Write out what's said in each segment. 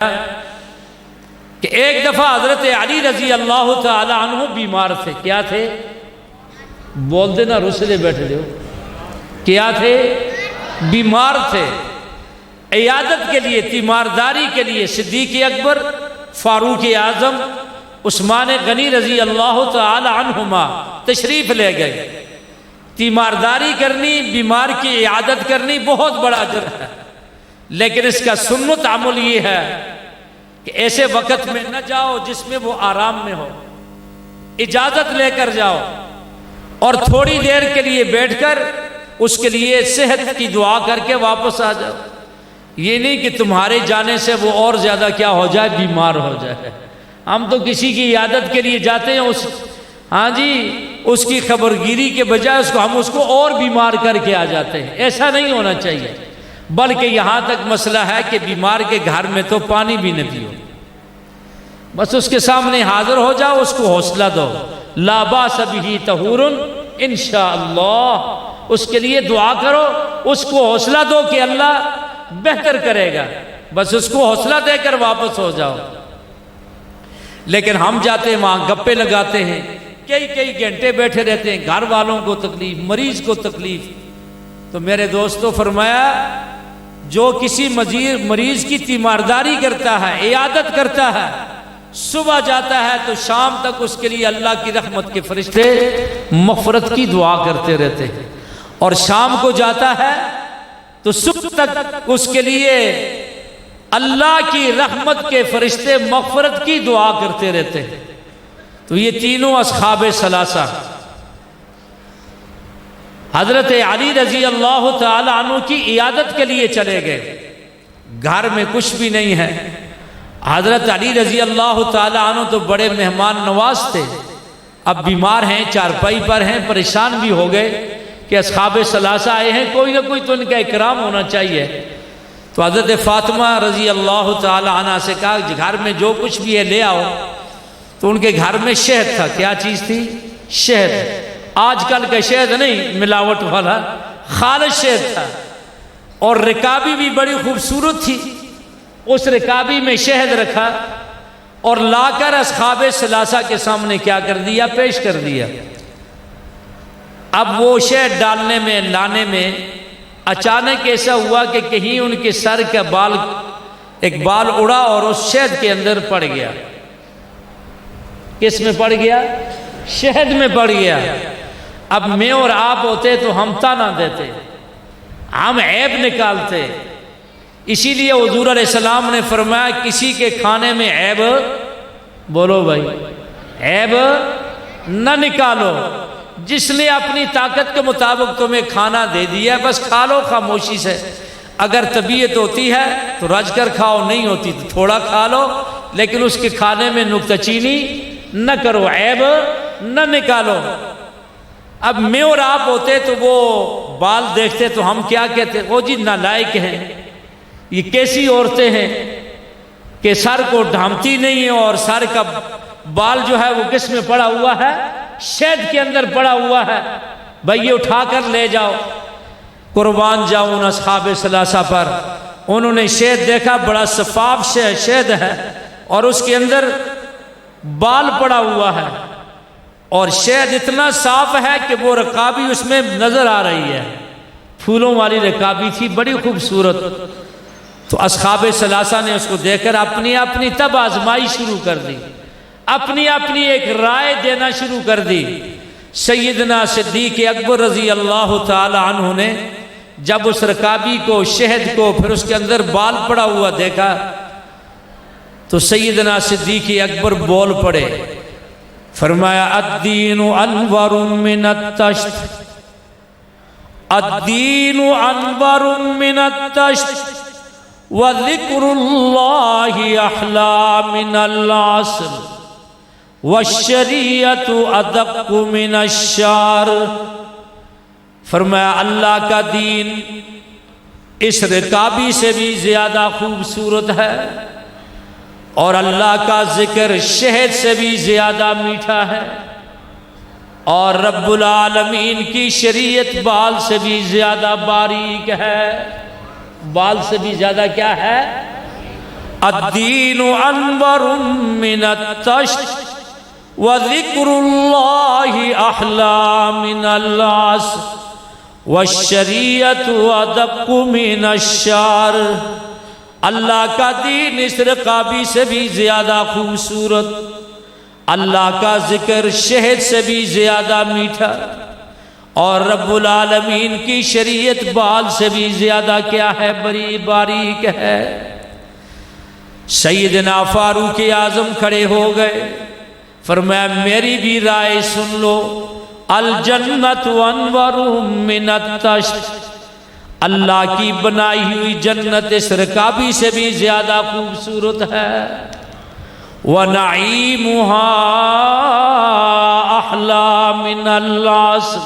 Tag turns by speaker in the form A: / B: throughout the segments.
A: کہ ایک دفعہ حضرت علی رضی اللہ تعالی عنہ بیمار تھے۔ کیا تھے؟ بول دینا، رسلے بیٹھے ہو۔ کیا تھے؟ بیمار تھے۔ عیادت کے لیے، تیمارداری کے لیے صدیق اکبر، فاروق اعظم، عثمان غنی رضی اللہ تعالی عنہما تشریف لے گئے۔ تیمارداری کرنی، بیمار کی عیادت کرنی بہت بڑا اجر ہے، لیکن اس کا سنت عمل یہ ہے کہ ایسے وقت میں نہ جاؤ جس میں وہ آرام میں ہو، اجازت لے کر جاؤ اور تھوڑی دیر کے لیے بیٹھ کر اس کے لیے صحت کی دعا کر کے واپس آ جاؤ۔ یہ نہیں کہ تمہارے جانے سے وہ اور زیادہ کیا ہو جائے، بیمار ہو جائے۔ ہم تو کسی کی عیادت کے لیے جاتے ہیں، اس کی خبرگیری کے بجائے ہم اس کو اور بیمار کر کے آ جاتے ہیں۔ ایسا نہیں ہونا چاہیے، بلکہ یہاں تک مسئلہ ہے کہ بیمار کے گھر میں تو پانی بھی نہ پیو، بس اس کے سامنے حاضر ہو جاؤ، اس کو حوصلہ دو، لا باس بہ طہور انشاءاللہ، اس کے لیے دعا کرو، اس کو حوصلہ دو کہ اللہ بہتر کرے گا، بس اس کو حوصلہ دے کر واپس ہو جاؤ۔ لیکن ہم جاتے ہیں وہاں گپے لگاتے ہیں، کئی گھنٹے بیٹھے رہتے ہیں، گھر والوں کو تکلیف، مریض کو تکلیف۔ تو میرے دوستو فرمایا، جو کسی مریض کی تیمارداری کرتا ہے، عیادت کرتا ہے، صبح جاتا ہے تو شام تک اس کے لیے اللہ کی رحمت کے فرشتے مغفرت کی دعا کرتے رہتے ہیں، اور شام کو جاتا ہے تو صبح تک اس کے لیے اللہ کی رحمت کے فرشتے مغفرت کی دعا کرتے رہتے ہیں۔ تو یہ تینوں اصحاب ثلاثہ حضرت علی رضی اللہ تعالی عنہ کی عیادت کے لیے چلے گئے۔ گھر میں کچھ بھی نہیں ہے۔ حضرت علی رضی اللہ تعالی عنہ تو بڑے مہمان نواز تھے، اب بیمار ہیں، چارپائی پر ہیں، پریشان بھی ہو گئے کہ اصحاب ثلاثہ آئے ہیں، کوئی نہ کوئی تو ان کا اکرام ہونا چاہیے۔ تو حضرت فاطمہ رضی اللہ تعالی عنہ سے کہا گھر میں جو کچھ بھی ہے لے آؤ۔ تو ان کے گھر میں شہد تھا۔ کیا چیز تھی؟ شہد۔ آج کل کا شہد نہیں، ملاوٹ والا، خالص شہد تھا، اور رکابی بھی بڑی خوبصورت تھی۔ اس رکابی میں شہد رکھا اور لا کر اصحاب ثلاثہ کے سامنے کیا کر دیا؟ پیش کر دیا۔ اب وہ شہد ڈالنے میں، لانے میں اچانک ایسا ہوا کہ کہیں ان کے سر کا ایک بال اڑا اور اس شہد کے اندر پڑ گیا۔ کس میں پڑ گیا؟ شہد میں پڑ گیا۔ اب میں اور آپ ہوتے تو ہم تانا دیتے، ہم عیب نکالتے۔ اسی لیے حضور علیہ السلام نے فرمایا کسی کے کھانے میں عیب، بولو بھائی، عیب نہ نکالو۔ جس نے اپنی طاقت کے مطابق تمہیں کھانا دے دیا بس کھا لو خاموشی سے۔ اگر طبیعت ہوتی ہے تو رج کر کھاؤ، نہیں ہوتی تو تھوڑا کھا لو، لیکن اس کے کھانے میں نکتہ چینی نہ کرو، عیب نہ نکالو۔ اب میں اور آپ ہوتے تو وہ بال دیکھتے تو ہم کیا کہتے؟ وہ جی نالائق ہیں، یہ کیسی عورتیں ہیں کہ سر کو ڈھانپتی نہیں ہیں، اور سر کا بال جو ہے وہ کس میں پڑا ہوا ہے؟ شہد کے اندر پڑا ہوا ہے۔ بھائی یہ اٹھا کر لے جاؤ۔ قربان جاؤں ان اصحاب ثلاثہ پر، انہوں نے شہد دیکھا، بڑا شفاف شہد ہے اور اس کے اندر بال پڑا ہوا ہے، اور شہد اتنا صاف ہے کہ وہ رکابی اس میں نظر آ رہی ہے، پھولوں والی رکابی تھی، بڑی خوبصورت۔ تو اصحاب ثلاثہ نے اس کو دیکھ کر اپنی تب آزمائی شروع کر دی، اپنی ایک رائے دینا شروع کر دی۔ سیدنا صدیق اکبر رضی اللہ تعالی عنہ نے جب اس رکابی کو، شہد کو، پھر اس کے اندر بال پڑا ہوا دیکھا تو سیدنا صدیق اکبر بول پڑے، فرمایا الدین انور من التشت، الدین انور من التشت وذکر اللہ احلی من العسل والشریعت ادق من الشعر۔ فرمایا اللہ کا دین اس رکابی سے بھی زیادہ خوبصورت ہے، اور اللہ کا ذکر شہد سے بھی زیادہ میٹھا ہے، اور رب العالمین کی شریعت بال سے بھی زیادہ باریک ہے۔ بال سے بھی زیادہ کیا ہے؟ الدین انور من التشت وذکر اللہ احلی من العسل والشریعت ادق من الشعر۔ اللہ کا دین اس رکابی سے بھی زیادہ خوبصورت، اللہ کا ذکر شہد سے بھی زیادہ میٹھا، اور رب العالمین کی شریعت بال سے بھی زیادہ کیا ہے؟ بڑی باریک ہے۔ سیدنا فاروق اعظم کھڑے ہو گئے، فرمایا میری بھی رائے سن لو، الجنت انور من التشت، اللہ کی بنائی ہوئی جنت اس رکابی سے بھی زیادہ خوبصورت ہے، وَنَعِيمُهَا أَحْلَى مِنَ الْعَسْلِ،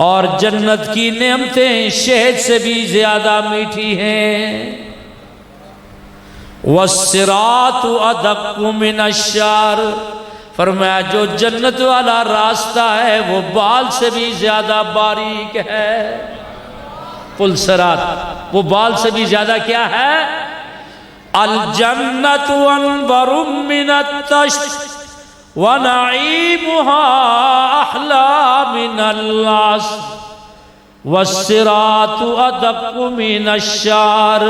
A: اور جنت کی نعمتیں شہد سے بھی زیادہ میٹھی ہیں، وَالصِّرَاطُ أَدَقُّ مِنَ الشَّعْرِ، فرمایا جو جنت والا راستہ ہے وہ بال سے بھی زیادہ باریک ہے، پل صراط وہ بال سے بھی زیادہ کیا ہے؟ الجنت انور من التشت ونعیمها احلی من العسل والصراط ادق من الشعر۔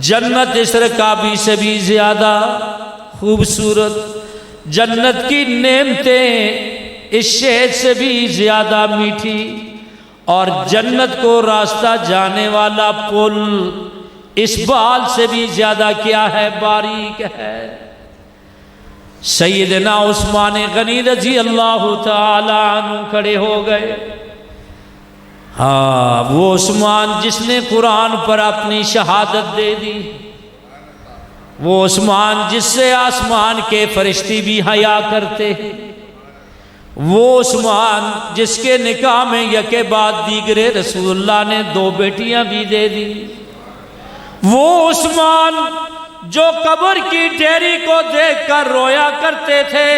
A: جنت اس رکابی سے بھی زیادہ خوبصورت، جنت کی نعمتیں اس شہد سے بھی زیادہ میٹھی، اور جنت کو راستہ جانے والا پل اس بال سے بھی زیادہ کیا ہے؟ باریک ہے۔ سیدنا عثمان غنی رضی اللہ تعالی عنہ کھڑے ہو گئے۔ ہاں وہ عثمان جس نے قرآن پر اپنی شہادت دے دی، وہ عثمان جس سے آسمان کے فرشتے بھی حیا کرتے ہیں، وہ عثمان جس کے نکاح میں یکے بعد دیگرے رسول اللہ نے 2 بیٹیاں بھی دے دی، وہ عثمان جو قبر کی ڈیری کو دیکھ کر رویا کرتے تھے،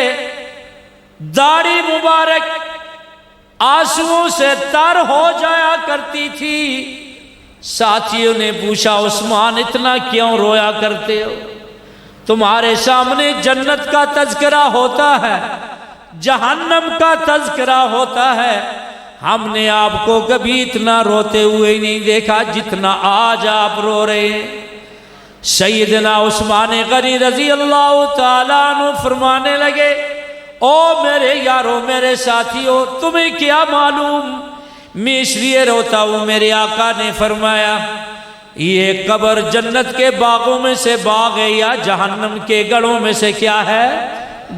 A: داڑھی مبارک آنسوؤں سے تر ہو جایا کرتی تھی۔ ساتھیوں نے پوچھا عثمان اتنا کیوں رویا کرتے ہو؟ تمہارے سامنے جنت کا تذکرہ ہوتا ہے، جہنم کا تذکرہ ہوتا ہے، ہم نے آپ کو کبھی اتنا روتے ہوئے نہیں دیکھا جتنا آج آپ رو رہے ہیں۔ سیدنا عثمان غنی رضی اللہ تعالیٰ عنہ فرمانے لگے، او میرے یارو میرے ساتھیوں، تمہیں کیا معلوم میں اس لیے روتا ہوں؟ میرے آقا نے فرمایا یہ قبر جنت کے باغوں میں سے باغ ہے یا جہنم کے گڑھوں میں سے کیا ہے؟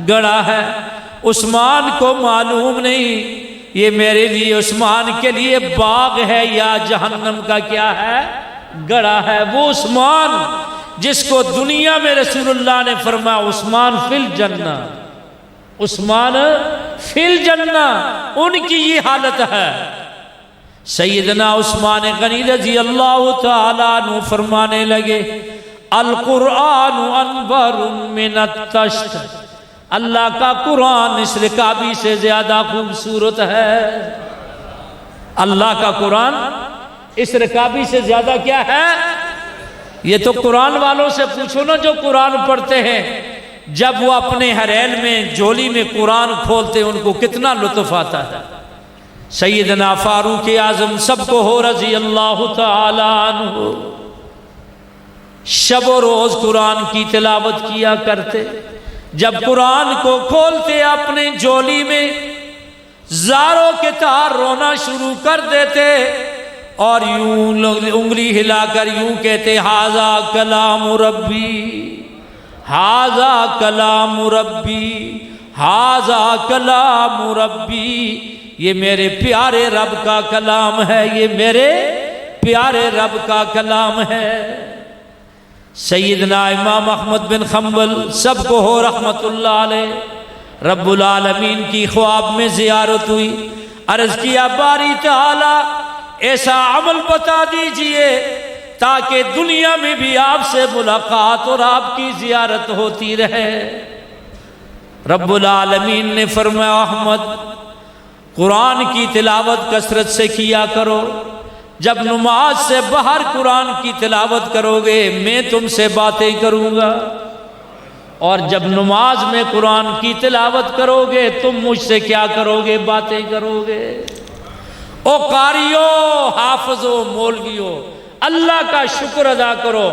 A: گڑھا ہے۔ عثمان کو معلوم نہیں یہ میرے لیے عثمان کے لیے باغ ہے یا جہنم کا کیا ہے؟ گڑھا ہے۔ وہ عثمان جس کو دنیا میں رسول اللہ نے فرمایا عثمان فی الجنہ، عثمان فی الجنہ، ان کی یہ حالت ہے۔ سیدنا عثمان غنی رضی اللہ تعالیٰ عنہ فرمانے لگے القرآن انور من التشت، اللہ کا قرآن اس رکابی سے زیادہ خوبصورت ہے۔ اللہ کا قرآن اس رکابی سے زیادہ کیا ہے؟ یہ تو قرآن والوں سے پوچھو نا جو قرآن پڑھتے ہیں، جب وہ اپنے حرین میں جولی میں قرآن کھولتے ان کو کتنا لطف آتا ہے۔ سیدنا فاروق اعظم سب کو ہو رضی اللہ تعالی عنہ شب و روز قرآن کی تلاوت کیا کرتے، جب قرآن کو کھولتے اپنے جولی میں زاروں کے تار رونا شروع کر دیتے اور یوں انگلی ہلا کر یوں کہتے ھذا کلام ربی، ھذا کلام ربی، ھذا کلام ربی، یہ میرے پیارے رب کا کلام ہے، یہ میرے پیارے رب کا کلام ہے۔ سیدنا امام احمد بن حنبل سب کو ہو رحمت اللہ علیہ، رب العالمین کی خواب میں زیارت ہوئی، عرض کیا باری تعالیٰ ایسا عمل بتا دیجئے تاکہ دنیا میں بھی آپ سے ملاقات اور آپ کی زیارت ہوتی رہے۔ رب العالمین نے فرمایا احمد قرآن کی تلاوت کثرت سے کیا کرو جب نماز سے باہر قرآن کی تلاوت کرو گے میں تم سے باتیں کروں گا، اور جب نماز میں قرآن کی تلاوت کرو گے تم مجھ سے کیا کرو گے؟ باتیں کرو گے۔ او قاریو، حافظو، مولویو، اللہ کا شکر ادا کرو۔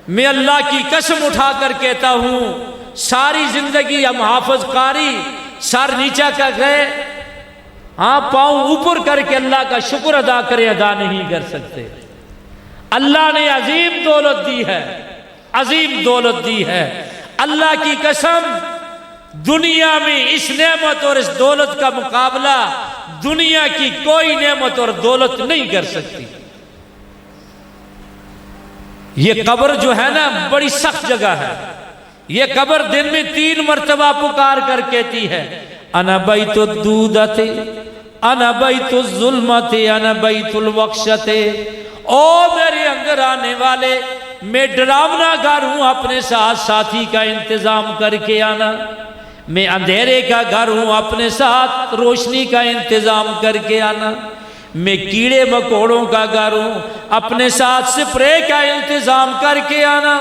A: میں اللہ کی قسم اٹھا کر کہتا ہوں ساری زندگی ہم حافظ قاری سر نیچا کر گئے، ہاں پاؤں اوپر کر کے اللہ کا شکر ادا کرے، ادا نہیں کر سکتے۔ اللہ نے عظیم دولت دی ہے، عظیم دولت دی ہے۔ اللہ کی قسم دنیا میں اس نعمت اور اس دولت کا مقابلہ دنیا کی کوئی نعمت اور دولت نہیں کر سکتی۔ یہ قبر جو ہے نا بڑی سخت جگہ ہے۔ یہ قبر دن میں 3 مرتبہ پکار کر کہتی ہے انا بیت الدودت، انا بیت الظلمت، انا بیت الوحشت۔ او میرے اندر آنے والے، میں ڈراونا گھر ہوں، اپنے ساتھ ساتھی کا انتظام کر کے آنا۔ میں اندھیرے کا گھر ہوں، اپنے ساتھ روشنی کا انتظام کر کے آنا۔ میں کیڑے مکوڑوں کا گھر ہوں، اپنے ساتھ سپرے کا انتظام کر کے آنا۔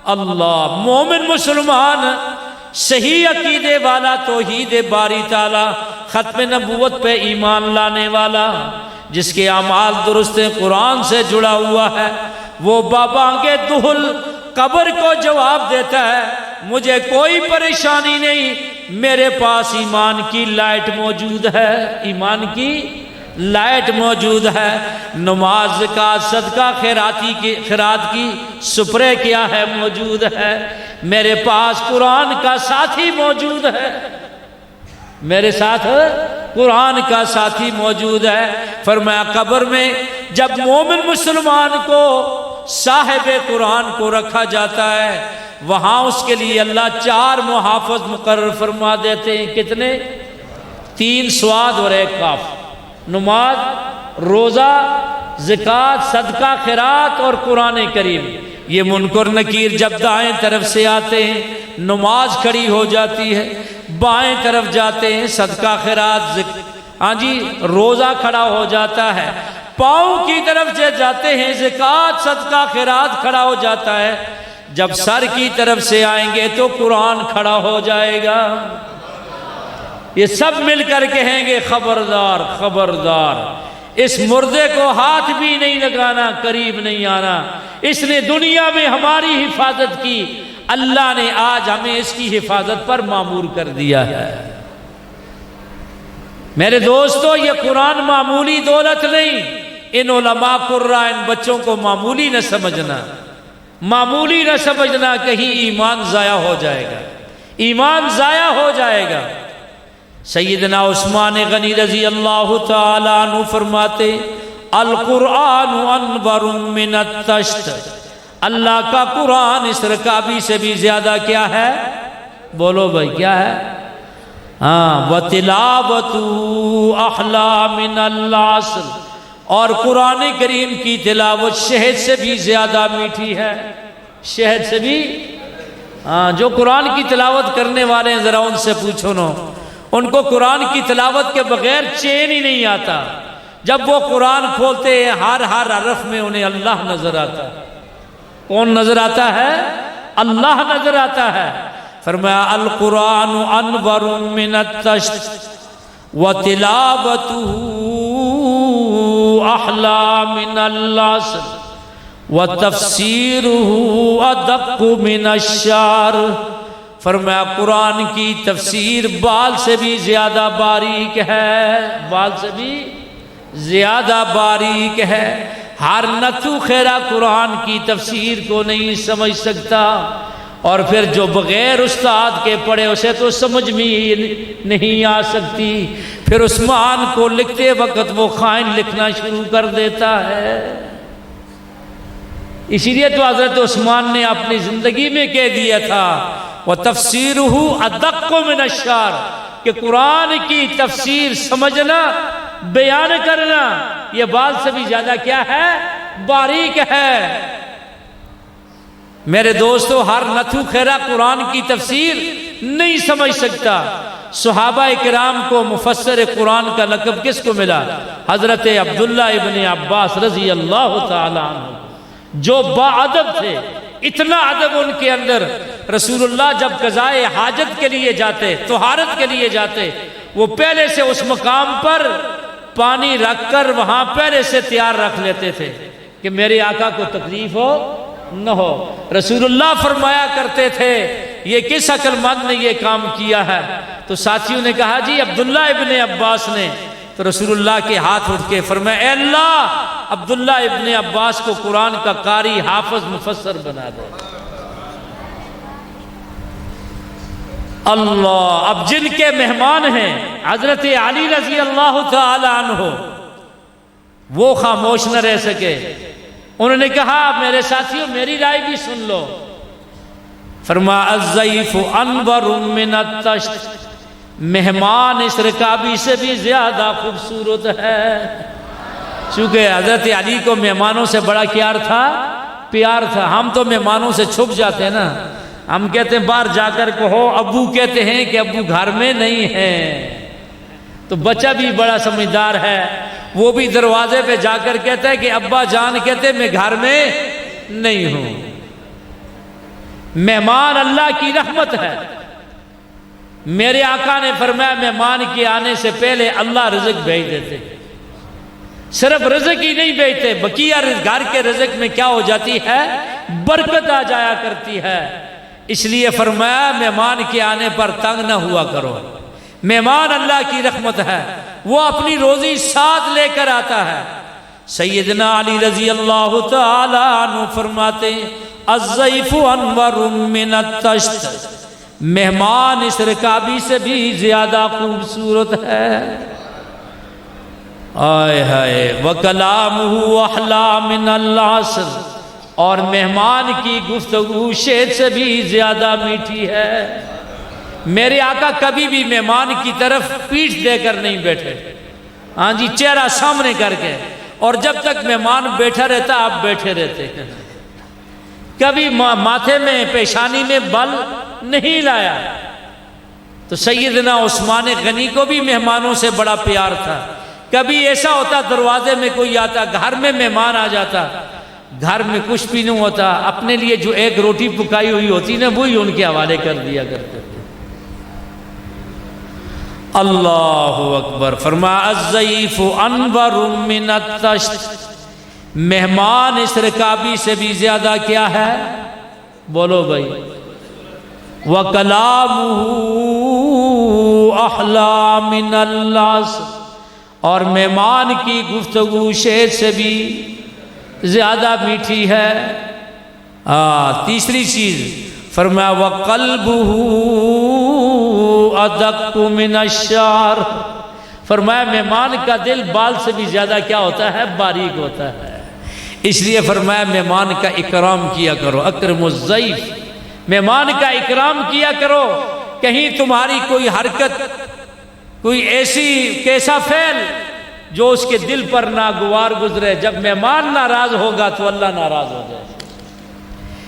A: اللہ، مومن مسلمان صحیح عقیدے والا، توحید باری تعالی، ختم نبوت پہ ایمان لانے والا، جس کے اعمال درست قرآن سے جڑا ہوا ہے، وہ بابانگے دہل قبر کو جواب دیتا ہے مجھے کوئی پریشانی نہیں، میرے پاس ایمان کی لائٹ موجود ہے، ایمان کی لائٹ موجود ہے۔ نماز، زکوٰۃ، صدقہ، خیرات کی سپرے کیا ہے؟ موجود ہے۔ میرے پاس قرآن کا ساتھی موجود ہے، میرے ساتھ قرآن کا ساتھی موجود ہے۔ فرمایا قبر میں جب مومن مسلمان کو، صاحب قرآن کو رکھا جاتا ہے، وہاں اس کے لیے اللہ 4 محافظ مقرر فرما دیتے ہیں۔ کتنے؟ 3 سواد اور 1 کاف۔ نماز، روزہ، زکوٰۃ، صدقہ، خیرات اور قرآن کریم۔ یہ منکر نکیر جب دائیں طرف سے آتے ہیں نماز کھڑی ہو جاتی ہے، بائیں طرف جاتے ہیں صدقہ خیرات، ہاں جی روزہ کھڑا ہو جاتا ہے، پاؤں کی طرف سے جاتے ہیں زکوٰۃ، صدقہ خیرات کھڑا ہو جاتا ہے، جب سر کی طرف سے آئیں گے تو قرآن کھڑا ہو جائے گا۔ یہ سب مل کر کہیں گے خبردار خبردار، اس مردے کو ہاتھ بھی نہیں لگانا، قریب نہیں آنا، اس نے دنیا میں ہماری حفاظت کی، اللہ نے آج ہمیں اس کی حفاظت پر مامور کر دیا ہے۔ میرے دوستو، یہ قرآن معمولی دولت نہیں۔ ان علماء قرآن، ان بچوں کو معمولی نہ سمجھنا، معمولی نہ سمجھنا، کہیں ایمان ضائع ہو جائے گا، ایمان ضائع ہو جائے گا۔ سیدنا عثمان غنی رضی اللہ تعالی عنہ فرماتے القرآن انور من التشت، اللہ کا قرآن اس رکابی سے بھی زیادہ کیا ہے؟ بولو بھائی کیا ہے؟ ہاں، وَتِلَاوَتُهُ أَحْلَى مِنَ الْعَسْلِ، اور قرآن کریم کی تلاوت شہد سے بھی زیادہ میٹھی ہے، شہد سے بھی۔ ہاں، جو قرآن کی تلاوت کرنے والے ہیں ذرا ان سے پوچھو نا، ان کو قرآن کی تلاوت کے بغیر چین ہی نہیں آتا۔ جب وہ قرآن کھولتے ہیں ہر حرف میں انہیں اللہ نظر آتا ہے۔ کون نظر آتا ہے؟ اللہ نظر آتا ہے۔ فرمایا القرآن انور من التشت وتلاوته احلی من العسل وتفسیره ادق من الشعر۔ فرمایا قرآن کی تفسیر بال سے بھی زیادہ باریک ہے، بال سے بھی زیادہ باریک ہے۔ ہر نتھو خیرہ قرآن کی تفسیر کو نہیں سمجھ سکتا، اور پھر جو بغیر استاد کے پڑھے اسے تو سمجھ میں نہیں آ سکتی، پھر عثمان کو لکھتے وقت وہ خائن لکھنا شروع کر دیتا ہے۔ اسی لیے تو حضرت عثمان نے اپنی زندگی میں کہہ دیا تھا وَتَفْسِيرُهُ أَدَقُّ مِنَ الشَّعْرِ، کہ قرآن کی تفسیر سمجھنا، بیان کرنا، یہ بال سے بھی زیادہ کیا ہے؟ باریک ہے۔ میرے دوستو، ہر نتھو خیرہ قرآن کی تفسیر نہیں سمجھ سکتا۔ صحابہ کرام کو مفسر قرآن کا لقب کس کو ملا؟ حضرت عبداللہ ابن عباس رضی اللہ تعالی عنہ، جو باادب تھے، اتنا ادب ان کے اندر، رسول اللہ جب قضائے حاجت کے لیے جاتے، طہارت کے لیے جاتے، وہ پہلے سے اس مقام پر پانی رکھ کر وہاں پہلے سے تیار رکھ لیتے تھے کہ میرے آقا کو تکلیف ہو نہ ہو۔ رسول اللہ فرمایا کرتے تھے یہ کس عقل مند نے یہ کام کیا ہے؟ تو ساتھیوں نے کہا جی عبداللہ ابن عباس نے۔ تو رسول اللہ کے ہاتھ اٹھ کے فرمایا اے اللہ عبداللہ ابن عباس کو قرآن کا قاری، حافظ، مفسر بنا دے۔ اللہ، اب جن کے مہمان ہیں حضرت علی رضی اللہ تعالی عنہ، وہ خاموش نہ رہ سکے۔ انہوں نے کہا میرے ساتھیوں میری رائے بھی سن لو۔ فرمایا الضیف انور من الطشت، مہمان اس رکابی سے بھی زیادہ خوبصورت ہے۔ چونکہ حضرت علی کو مہمانوں سے بڑا کیا تھا؟ پیار تھا۔ ہم تو مہمانوں سے چھپ جاتے ہیں نا، ہم کہتے ہیں باہر جا کر کہو، ابو کہتے ہیں کہ ابو گھر میں نہیں ہیں، تو بچہ بھی بڑا سمجھدار ہے، وہ بھی دروازے پہ جا کر کہتا ہے کہ ابا جان کہتے ہیں میں گھر میں نہیں ہوں۔ مہمان اللہ کی رحمت ہے۔ میرے آقا نے فرمایا مہمان کے آنے سے پہلے اللہ رزق بھیج دیتے، صرف رزق ہی نہیں بھیجتے، بقیہ گھر کے رزق میں کیا ہو جاتی ہے؟ برکت آ جایا کرتی ہے۔ اس لیے فرمایا مہمان کے آنے پر تنگ نہ ہوا کرو۔ مہمان اللہ کی رحمت ہے، وہ اپنی روزی ساتھ لے کر آتا ہے۔ سیدنا علی رضی اللہ تعالی عنہ فرماتے ہیں الضیف انور من الطشت، مہمان اس رکابی سے بھی زیادہ خوبصورت ہے۔ آئے ہائے وَكَلَامُهُ أَحْلَى مِنَ الْعَسْلِ، اور مہمان کی گفتگو شہد سے بھی زیادہ میٹھی ہے۔ میرے آقا کبھی بھی مہمان کی طرف پیٹھ دے کر نہیں بیٹھے، ہاں جی چہرہ سامنے کر کے، اور جب تک مہمان بیٹھا رہتا آپ بیٹھے رہتے، کبھی ماتھے میں پیشانی میں بل نہیں لایا۔ تو سیدنا عثمان غنی کو بھی مہمانوں سے بڑا پیار تھا۔ کبھی ایسا ہوتا دروازے میں کوئی آتا، گھر میں مہمان آ جاتا، گھر میں کچھ بھی نہیں ہوتا، اپنے لیے جو ایک روٹی پکائی ہوئی ہوتی نا وہی ان کے حوالے کر دیا کرتے تھے۔ اللہ اکبر۔ فرمایا الضیف انور من الطشت، مہمان اس رکابی سے بھی زیادہ کیا ہے؟ بولو بھائی۔ وَكَلَامُهُ أَحْلَى مِنَ الْعَسْلِ، اور مہمان کی گفتگو شہد سے بھی زیادہ میٹھی ہے۔ تیسری چیز فرمایا وَقَلْبُهُ أَدَقُّ مِنَ الشَّعْرِ، فرمایا مہمان کا دل بال سے بھی زیادہ کیا ہوتا ہے؟ باریک ہوتا ہے۔ اس لیے فرمایا مہمان کا اکرام کیا کرو، اکرم الضیف، مہمان کا اکرام کیا کرو۔ کہیں تمہاری کوئی حرکت، کوئی کیسا فعل جو اس کے دل پر ناگوار گزرے، جب مہمان ناراض ہوگا تو اللہ ناراض ہو جائے۔